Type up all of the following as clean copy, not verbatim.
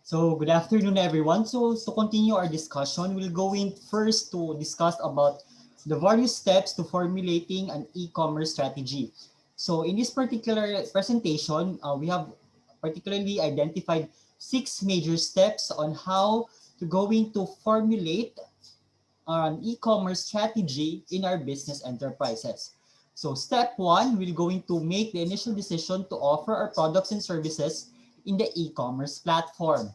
So good afternoon, everyone. So to continue our discussion, we're going first to discuss about the various steps to formulating an e-commerce strategy. So in this particular presentation, we have particularly identified six major steps on how to going to formulate an e-commerce strategy in our business enterprises. So step one, we're going to make the initial decision to offer our products and services in the e-commerce platform.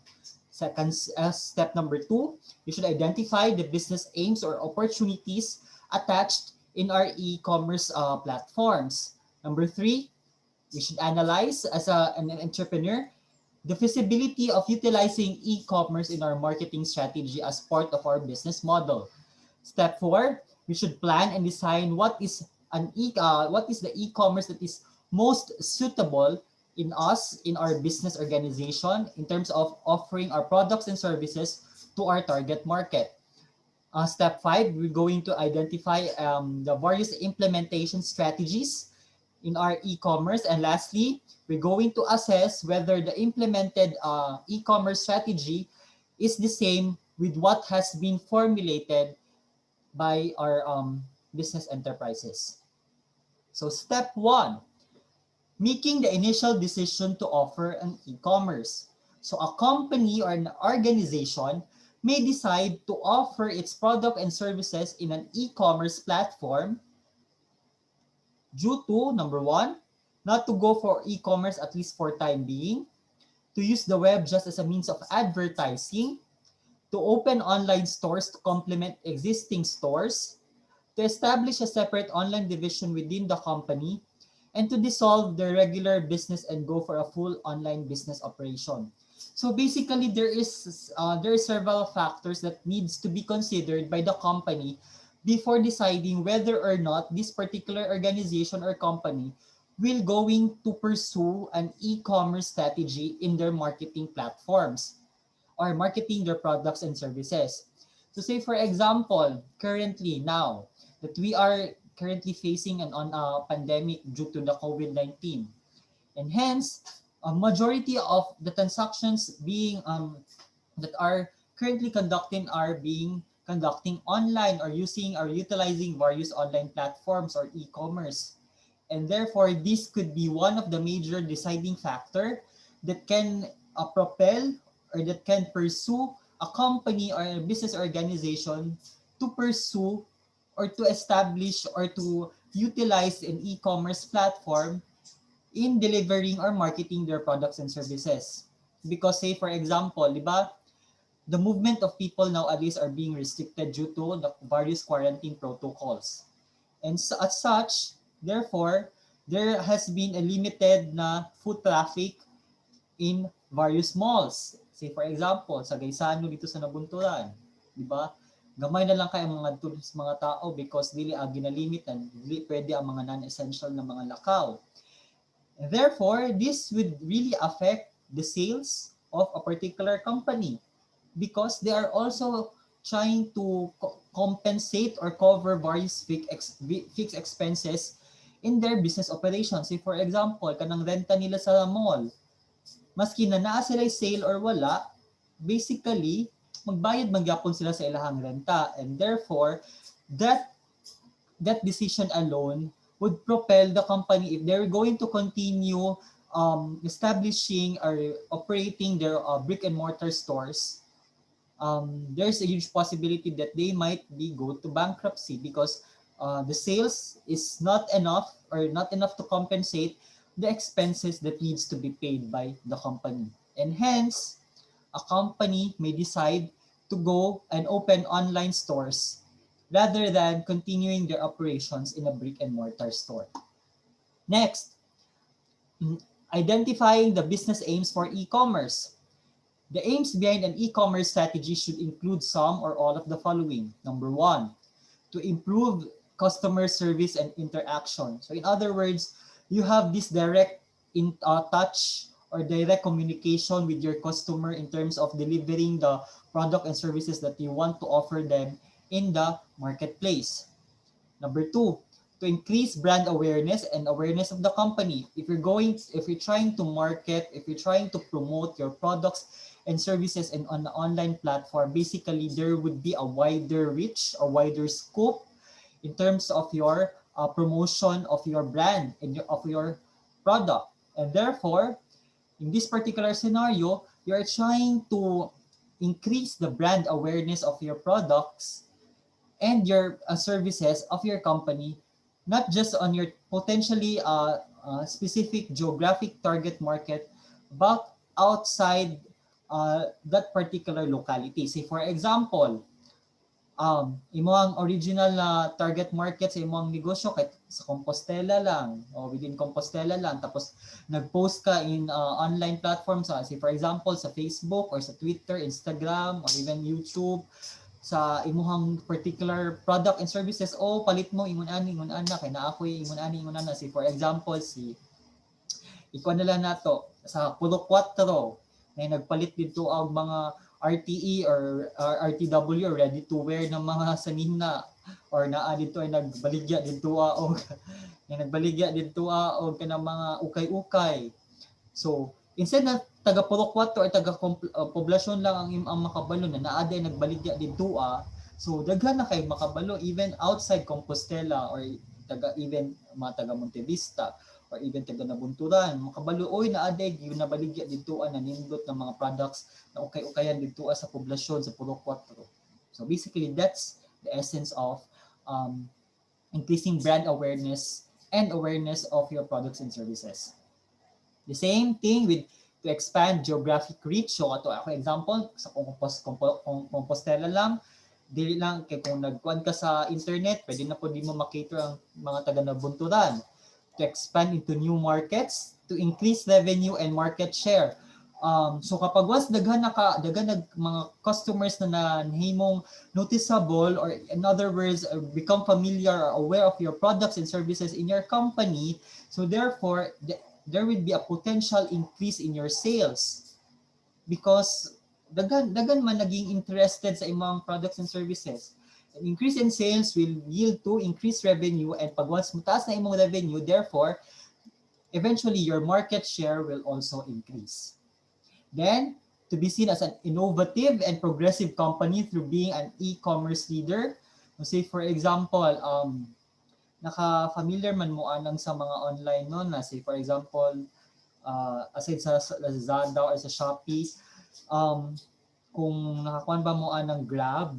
Second, step number two, we should identify the business aims or opportunities attached in our e-commerce platforms. Number three, we should analyze as an entrepreneur the feasibility of utilizing e-commerce in our marketing strategy as part of our business model. Step four, we should plan and design what is the e-commerce that is most suitable in us in our business organization in terms of offering our products and services to our target market. Step five, we're going to identify the various implementation strategies in our e-commerce. And lastly, we're going to assess whether the implemented e-commerce strategy is the same with what has been formulated by our business enterprises. So step one, making the initial decision to offer an e-commerce. So a company or an organization may decide to offer its product and services in an e-commerce platform due to, number one, not to go for e-commerce at least for time being, to use the web just as a means of advertising, to open online stores to complement existing stores, to establish a separate online division within the company, and to dissolve their regular business and go for a full online business operation. So basically, there are several factors that needs to be considered by the company before deciding whether or not this particular organization or company will going to pursue an e-commerce strategy in their marketing platforms or marketing their products and services. So say for example, currently now that we are currently facing an pandemic due to the COVID-19, and hence a majority of the transactions being that are currently conducting online or using or utilizing various online platforms or e-commerce. And therefore, this could be one of the major deciding factor that can propel or that can pursue a company or a business organization to pursue or to establish or to utilize an e-commerce platform in delivering or marketing their products and services. Because say for example, di ba, the movement of people nowadays are being restricted due to the various quarantine protocols. And so, as such, therefore, there has been a limited na foot traffic in various malls. Say for example, sa Gaisano dito sa Nabunturan, di ba? Gamay na lang kay mga tourist mga tao because dili ginalimit na dili pwede ang mga non-essential na mga lakaw. And therefore, this would really affect the sales of a particular company because they are also trying to compensate or cover various fixed expenses in their business operations. Say for example, kanang renta nila sa mall, maski na naa sila sale or wala, basically, magbayad magyapon sila sa ilahang renta. And therefore, that decision alone would propel the company if they're going to continue establishing or operating their brick and mortar stores. There's a huge possibility that they might be go to bankruptcy because the sales is not enough or not enough to compensate the expenses that needs to be paid by the company. And hence, a company may decide to go and open online stores rather than continuing their operations in a brick and mortar store. Next, identifying the business aims for e-commerce. The aims behind an e-commerce strategy should include some or all of the following. Number one, to improve customer service and interaction. So in other words, you have this direct touch or direct communication with your customer in terms of delivering the product and services that you want to offer them in the marketplace. Number two, to increase brand awareness and awareness of the company. If you're trying to market, if you're trying to promote your products and services and on the online platform, basically there would be a wider reach, a wider scope in terms of your promotion of your brand and of your product. And therefore, in this particular scenario, you're trying to increase the brand awareness of your products and your services of your company, not just on your potentially specific geographic target market, but outside that particular locality. Say for example, imo ang original na target market sa imo ang negosyo kay sa Compostela lang o within Compostela lang, tapos nag-post ka in online platforms, say for example sa Facebook or sa Twitter, Instagram or even YouTube sa imuhang particular product and services, o palit mo ingon ana kay naa ako'y ingon ana. Say for example, ikaw na lang nato sa Pulo 4 na nagpalit dito ang mga RTE or RTW or ready to wear ng mga sanina, or naa dito ay nagbaligya dito og nagbaligya dito og kanang mga ukay-ukay. So instead na taga Pulo 4 or taga poblasyon lang ang makabalo na naa day nagbaligya dito, so daghan na kay makabalo even outside Compostela or even mga taga Montevista or even taga Nabunturan, makabalo oy naa day gyud nabaligya dito nanindot ng mga products na ukay-ukayan dito sa poblasyon sa Pulo 4. So basically that's the essence of increasing brand awareness and awareness of your products and services. The same thing with to expand geographic reach. So ato ako example sa Compostela lang, dili lang kay kung nagkuan ka sa internet, pwede na po di mo makater ang mga taga Nabunturan. To expand into new markets, to increase revenue and market share. So kapag once daghan mga customers na nahimong noticeable, or in other words, become familiar or aware of your products and services in your company, so therefore there will be a potential increase in your sales because dagan man naging interested sa imong products and services. An increase in sales will yield to increased revenue, and pag once mataas na imong revenue, therefore, eventually your market share will also increase. Then, to be seen as an innovative and progressive company through being an e-commerce leader. Say for example, naka-familiar man mo anang sa mga online no, na say for example, aside sa Lazada or sa Shopee, kung nakakuan ba mo anang Grab,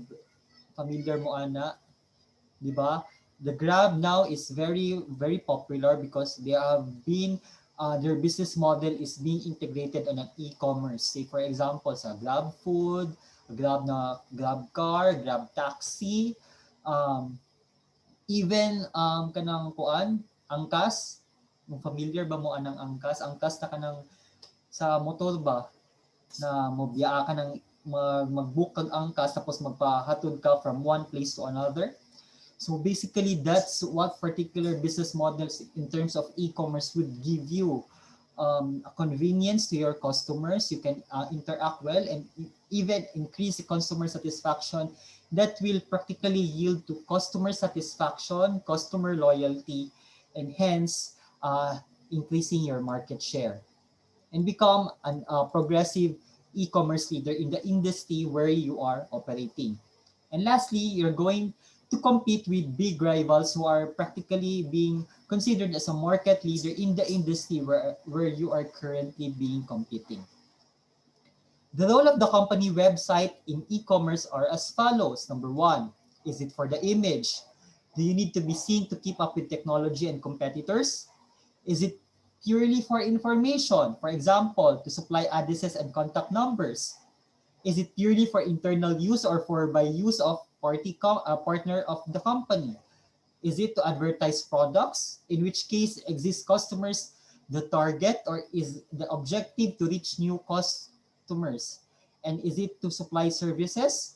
familiar mo ana, di ba? The Grab now is very very popular because they have been their business model is being integrated on an e-commerce. Say for example sa Grab Food, Grab Car, Grab Taxi, even kanang kuan, angkas. Kung familiar ba mo anang angkas? Angkas na kanang sa motor ba na mobiya ka ng mag-book kag angkas tapos magpahatod ka from one place to another. So basically that's what particular business models in terms of e-commerce would give you a convenience to your customers. You can interact well and even increase the customer satisfaction that will practically yield to customer satisfaction, customer loyalty, and hence increasing your market share and become a progressive e-commerce leader in the industry where you are operating. And lastly, you're going to compete with big rivals who are practically being considered as a market leader in the industry where you are currently being competing. The role of the company website in e-commerce are as follows. Number one, is it for the image? Do you need to be seen to keep up with technology and competitors? Is it purely for information? For example, to supply addresses and contact numbers? Is it purely for internal use or for by use of partner of the company? Is it to advertise products? In which case, exist customers the target, or is the objective to reach new customers? And is it to supply services?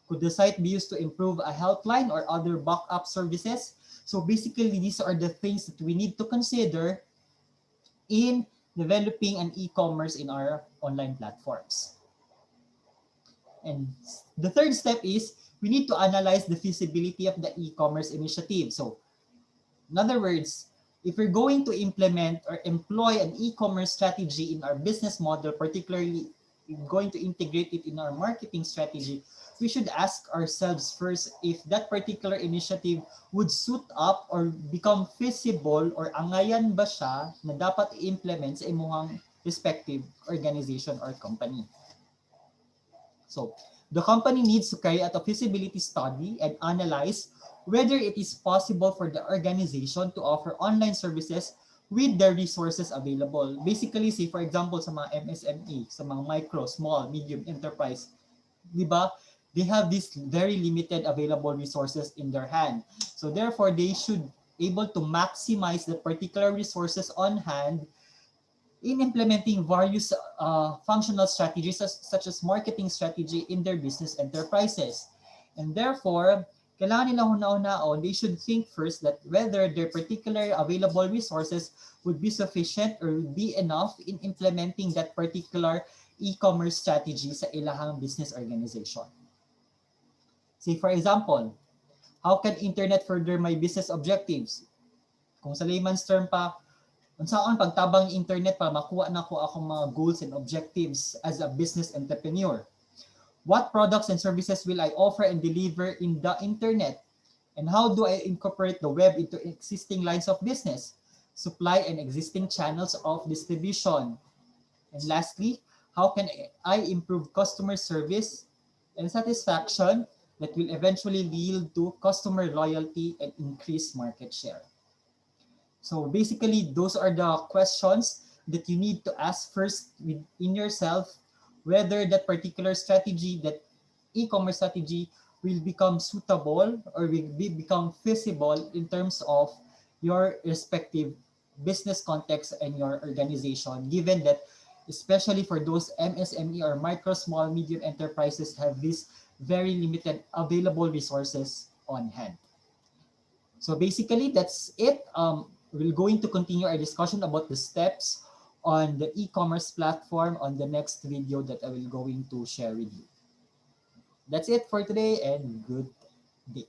Could the site be used to improve a helpline or other backup services? So basically, these are the things that we need to consider in developing an e-commerce in our online platforms. And the third step is we need to analyze the feasibility of the e-commerce initiative. So In other words, if we're going to implement or employ an e-commerce strategy in our business model, particularly going to integrate it in our marketing strategy, we should ask ourselves first if that particular initiative would suit up or become feasible or angayan ba siya na dapat i-implement sa imuhang respective organization or company. So the company needs to carry out a feasibility study and analyze whether it is possible for the organization to offer online services with the resources available. Basically, say for example sa mga MSME, sa mga micro, small, medium enterprise, di ba? They have these very limited available resources in their hand. So therefore, they should able to maximize the particular resources on hand in implementing various functional strategies such as marketing strategy in their business enterprises. And therefore, kailangan nila huna-hunaon, they should think first that whether their particular available resources would be sufficient or would be enough in implementing that particular e-commerce strategy sa ilahang business organization. Say for example, how can internet further my business objectives? Kung sa layman's term pa, unsaon pagtabang internet para makuha na ko akong mga goals and objectives as a business entrepreneur? What products and services will I offer and deliver in the internet? And how do I incorporate the web into existing lines of business, supply and existing channels of distribution? And lastly, how can I improve customer service and satisfaction that will eventually lead to customer loyalty and increase market share? So basically, those are the questions that you need to ask first within yourself, whether that particular strategy, that e-commerce strategy will become suitable or will become feasible in terms of your respective business context and your organization, given that especially for those MSME or micro, small, medium enterprises have these very limited available resources on hand. So basically, that's it. We're going to continue our discussion about the steps on the e-commerce platform on the next video that I will going to share with you. That's it for today and good day.